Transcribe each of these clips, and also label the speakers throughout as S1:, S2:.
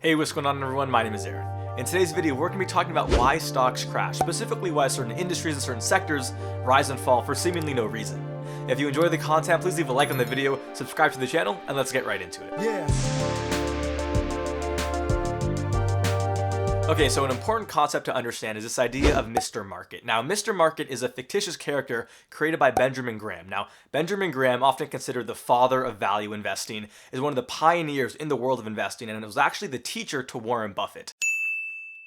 S1: Hey, what's going on everyone? My name is Aaron. In today's video, we're going to be talking about why stocks crash, specifically why certain industries and certain sectors rise and fall for seemingly no reason. If you enjoy the content, please leave a like on the video, subscribe to the channel, and let's get right into it. Okay, so an important concept to understand is this idea of Mr. Market. Now, Mr. Market is a fictitious character created by Benjamin Graham. Now, Benjamin Graham, often considered the father of value investing, is one of the pioneers in the world of investing, and it was actually the teacher to Warren Buffett.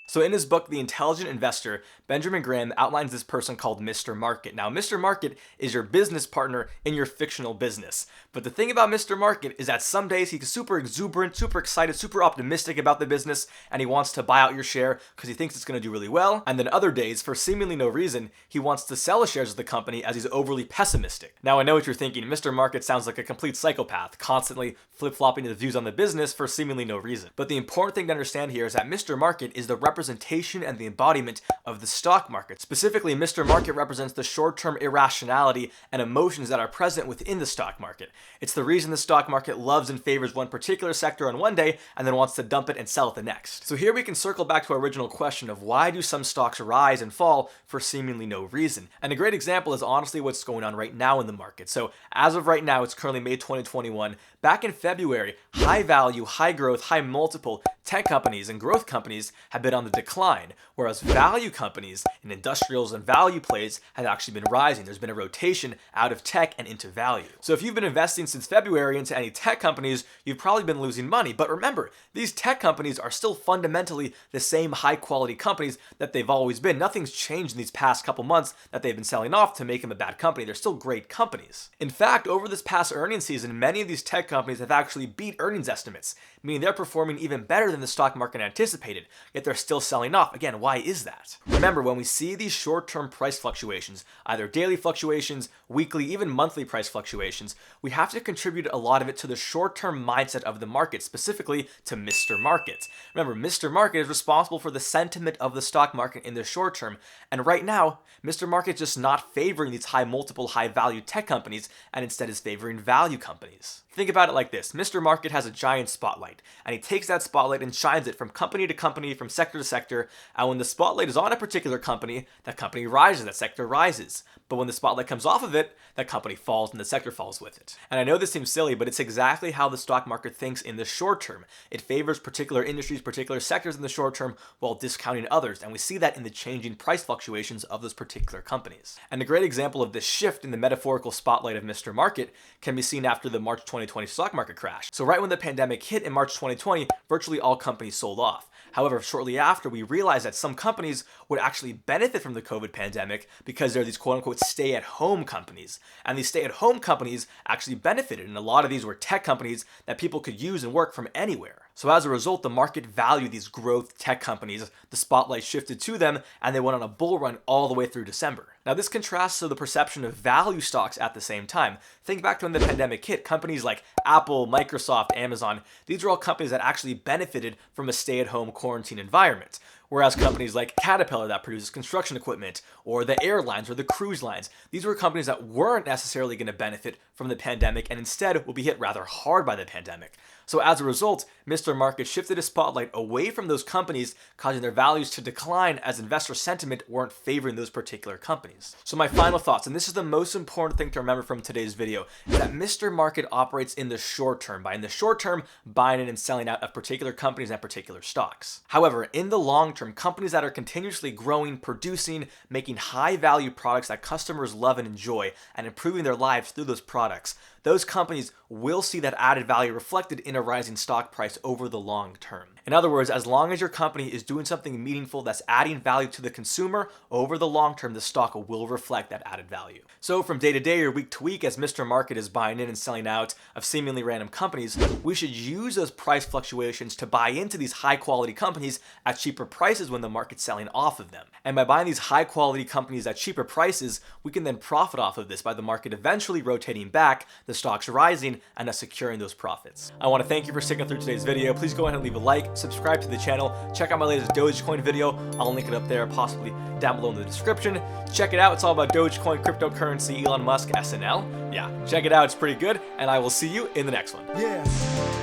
S1: So in his book, The Intelligent Investor, Benjamin Graham outlines this person called Mr. Market. Now, Mr. Market is your business partner in your fictional business. But the thing about Mr. Market is that some days he's super exuberant, super excited, super optimistic about the business, and he wants to buy out your share because he thinks it's going to do really well. And then other days, for seemingly no reason, he wants to sell his shares of the company as he's overly pessimistic. Now, I know what you're thinking. Mr. Market sounds like a complete psychopath, constantly flip-flopping his views on the business for seemingly no reason. But the important thing to understand here is that Mr. Market is the representation and the embodiment of the stock market. Specifically, Mr. Market represents the short-term irrationality and emotions that are present within the stock market. It's the reason the stock market loves and favors one particular sector on one day and then wants to dump it and sell it the next. So here we can circle back to our original question of why do some stocks rise and fall for seemingly no reason? And a great example is honestly what's going on right now in the market. So as of right now, it's currently May 2021. Back in February, high value, high growth, high multiple tech companies and growth companies have been on the decline, whereas value companies and industrials and value plays have actually been rising. There's been a rotation out of tech and into value. So if you've been investing since February into any tech companies, you've probably been losing money. But remember, these tech companies are still fundamentally the same high quality companies that they've always been. Nothing's changed in these past couple months that they've been selling off to make them a bad company. They're still great companies. In fact, over this past earnings season, many of these tech companies have actually beat earnings estimates, meaning they're performing even better than the stock market anticipated, yet they're still selling off. Again, why is that? Remember, when we see these short-term price fluctuations, either daily fluctuations, weekly, even monthly price fluctuations, we have to contribute a lot of it to the short-term mindset of the market, specifically to Mr. Market. Remember, Mr. Market is responsible for the sentiment of the stock market in the short term, and right now, Mr. Market is just not favoring these high multiple, high value tech companies, and instead is favoring value companies. Think about it like this. Mr. Market has a giant spotlight, and he takes that spotlight and shines it from company to company, from sector to sector, and when the spotlight is on a particular company, that company rises, that sector rises. But when the spotlight comes off of it, that company falls and the sector falls with it. And I know this seems silly, but it's exactly how the stock market thinks in the short term. It favors particular industries, particular sectors in the short term, while discounting others, and we see that in the changing price fluctuations of those particular companies. And a great example of this shift in the metaphorical spotlight of Mr. Market can be seen after the March 2020 stock market crash. So right when the pandemic hit in March 2020, virtually all companies sold off. However, shortly after, we realized that some companies would actually benefit from the COVID pandemic because they're these quote-unquote stay-at-home companies. And these stay-at-home companies actually benefited, and a lot of these were tech companies that people could use and work from anywhere. So as a result, the market valued these growth tech companies, the spotlight shifted to them, and they went on a bull run all the way through December. Now this contrasts to the perception of value stocks at the same time. Think back to when the pandemic hit. Companies like Apple, Microsoft, Amazon, these are all companies that actually benefited from a stay-at-home quarantine environment. Whereas companies like Caterpillar that produces construction equipment, or the airlines or the cruise lines, these were companies that weren't necessarily going to benefit from the pandemic and instead will be hit rather hard by the pandemic. So as a result, Mr. Market shifted his spotlight away from those companies, causing their values to decline as investor sentiment weren't favoring those particular companies. So my final thoughts, and this is the most important thing to remember from today's video, is that Mr. Market operates in the short term, by in the short term buying in and selling out of particular companies and particular stocks. However, in the long term, companies that are continuously growing, producing, making high value products that customers love and enjoy, and improving their lives through those products, those companies will see that added value reflected in a rising stock price over the long term. In other words, as long as your company is doing something meaningful that's adding value to the consumer, over the long term, the stock will reflect that added value. So from day to day or week to week, as Mr. Market is buying in and selling out of seemingly random companies, we should use those price fluctuations to buy into these high quality companies at cheaper prices when the market's selling off of them. And by buying these high quality companies at cheaper prices, we can then profit off of this by the market eventually rotating back, the stocks rising, and us securing those profits. I want to thank you for sticking through today's video. Please go ahead and leave a like, subscribe to the channel, check out my latest Dogecoin video. I'll link it up there, possibly down below in the description. Check it out. It's all about Dogecoin, cryptocurrency, Elon Musk, SNL. Yeah, check it out. It's pretty good, and I will see you in the next one.
S2: Yeah.